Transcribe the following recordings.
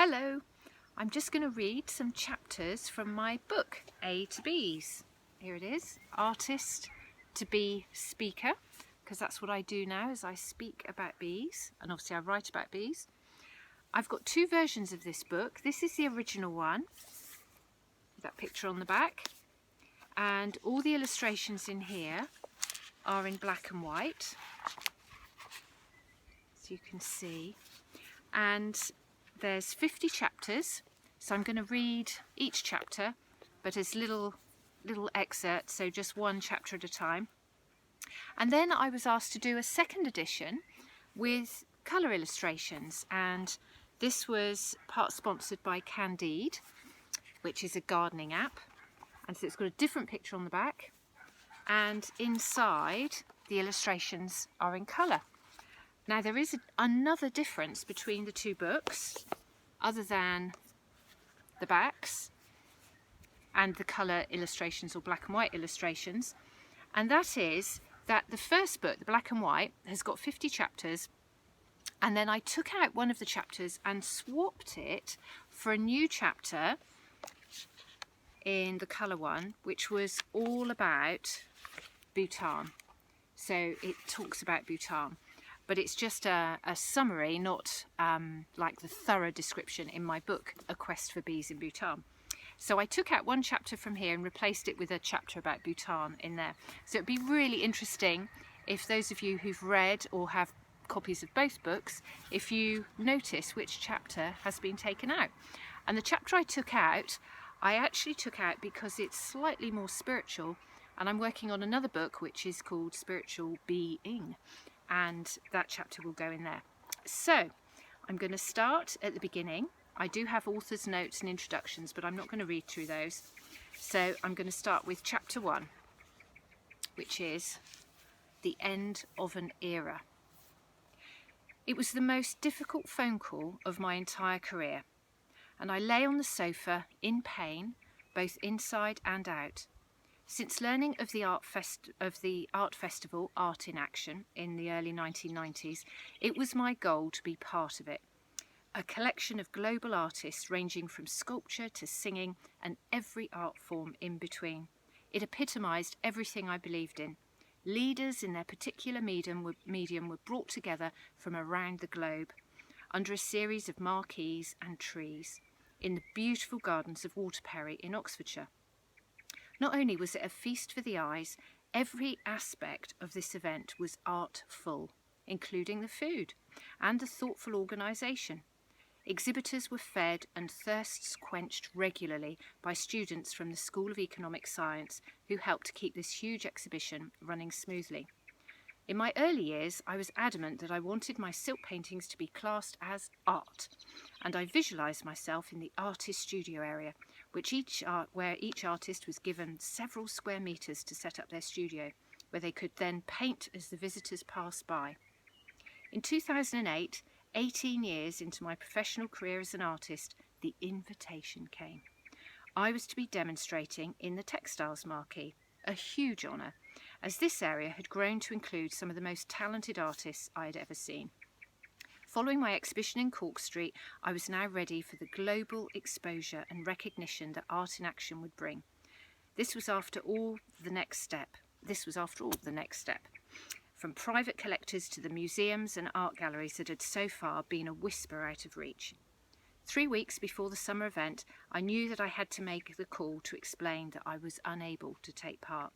Hello, I'm just going to read some chapters from my book, A to Bees. Here it is, Artist to Bee Speaker, because that's what I do now, is I speak about bees, and obviously I write about bees. I've got two versions of this book. This is the original one, with that picture on the back, and all the illustrations in here are in black and white, as you can see, and there's 50 chapters, so I'm going to read each chapter, but as little excerpts, so just one chapter at a time. And then I was asked to do a second edition with colour illustrations, and this was part sponsored by Candide, which is a gardening app, and so it's got a different picture on the back, and inside the illustrations are in colour. Now there is another difference between the two books, other than the backs and the colour illustrations or black and white illustrations, and that is that the first book, the black and white, has got 50 chapters, and then I took out one of the chapters and swapped it for a new chapter in the colour one, which was all about Bhutan. So it talks about Bhutan, but it's just a summary, not like the thorough description in my book, A Quest for Bees in Bhutan. So I took out one chapter from here and replaced it with a chapter about Bhutan in there. So it'd be really interesting if those of you who've read or have copies of both books, if you notice which chapter has been taken out. And the chapter I took out, I actually took out because it's slightly more spiritual, and I'm working on another book which is called Spiritual Being, and that chapter will go in there. So I'm going to start at the beginning. I do have author's notes and introductions, but I'm not going to read through those. So I'm going to start with chapter 1, which is The End of an Era. It was the most difficult phone call of my entire career, and I lay on the sofa in pain, both inside and out. Since learning of the art festival Art in Action in the early 1990s, it was my goal to be part of it. A collection of global artists ranging from sculpture to singing and every art form in between. It epitomised everything I believed in. Leaders in their particular medium were brought together from around the globe under a series of marquees and trees in the beautiful gardens of Waterperry in Oxfordshire. Not only was it a feast for the eyes, every aspect of this event was artful, including the food and the thoughtful organisation. Exhibitors were fed and thirsts quenched regularly by students from the School of Economic Science who helped keep this huge exhibition running smoothly. In my early years, I was adamant that I wanted my silk paintings to be classed as art, and I visualised myself in the artist studio area, where each artist was given several square metres to set up their studio, where they could then paint as the visitors passed by. In 2008, 18 years into my professional career as an artist, the invitation came. I was to be demonstrating in the textiles marquee, a huge honour, as this area had grown to include some of the most talented artists I had ever seen. Following my exhibition in Cork Street, I was now ready for the global exposure and recognition that Art in Action would bring. This was after all the next step. From private collectors to the museums and art galleries that had so far been a whisper out of reach. 3 weeks before the summer event, I knew that I had to make the call to explain that I was unable to take part.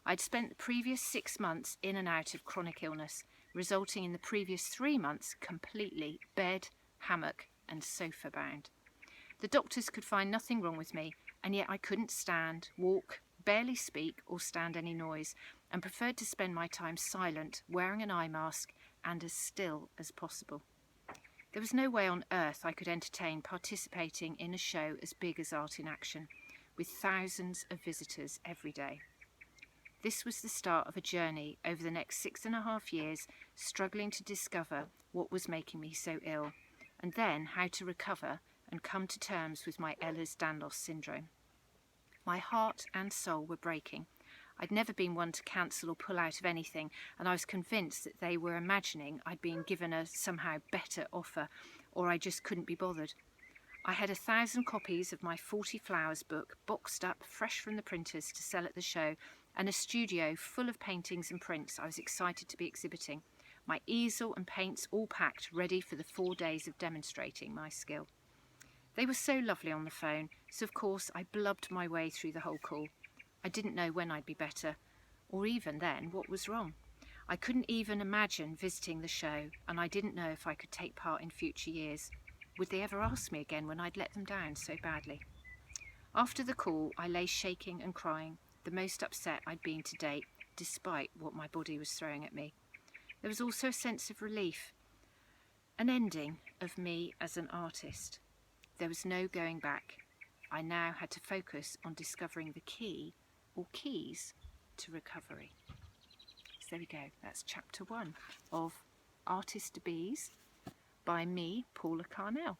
I'd spent the previous 6 months in and out of chronic illness, resulting in the previous 3 months completely bed, hammock and sofa bound. The doctors could find nothing wrong with me, and yet I couldn't stand, walk, barely speak or stand any noise, and preferred to spend my time silent, wearing an eye mask and as still as possible. There was no way on earth I could entertain participating in a show as big as Art in Action, with thousands of visitors every day. This was the start of a journey over the next 6.5 years, struggling to discover what was making me so ill, and then how to recover and come to terms with my Ehlers-Danlos syndrome. My heart and soul were breaking. I'd never been one to cancel or pull out of anything, and I was convinced that they were imagining I'd been given a somehow better offer, or I just couldn't be bothered. I had 1,000 copies of my 40 Flowers book boxed up fresh from the printers to sell at the show, and a studio full of paintings and prints I was excited to be exhibiting. My easel and paints all packed, ready for the 4 days of demonstrating my skill. They were so lovely on the phone, so of course I blubbed my way through the whole call. I didn't know when I'd be better, or even then what was wrong. I couldn't even imagine visiting the show, and I didn't know if I could take part in future years. Would they ever ask me again when I'd let them down so badly? After the call, I lay shaking and crying, the most upset I'd been to date, despite what my body was throwing at me. There was also a sense of relief, an ending of me as an artist. There was no going back. I now had to focus on discovering the key, or keys, to recovery. So there we go. That's chapter 1 of Artist to Bees by me, Paula Carnell.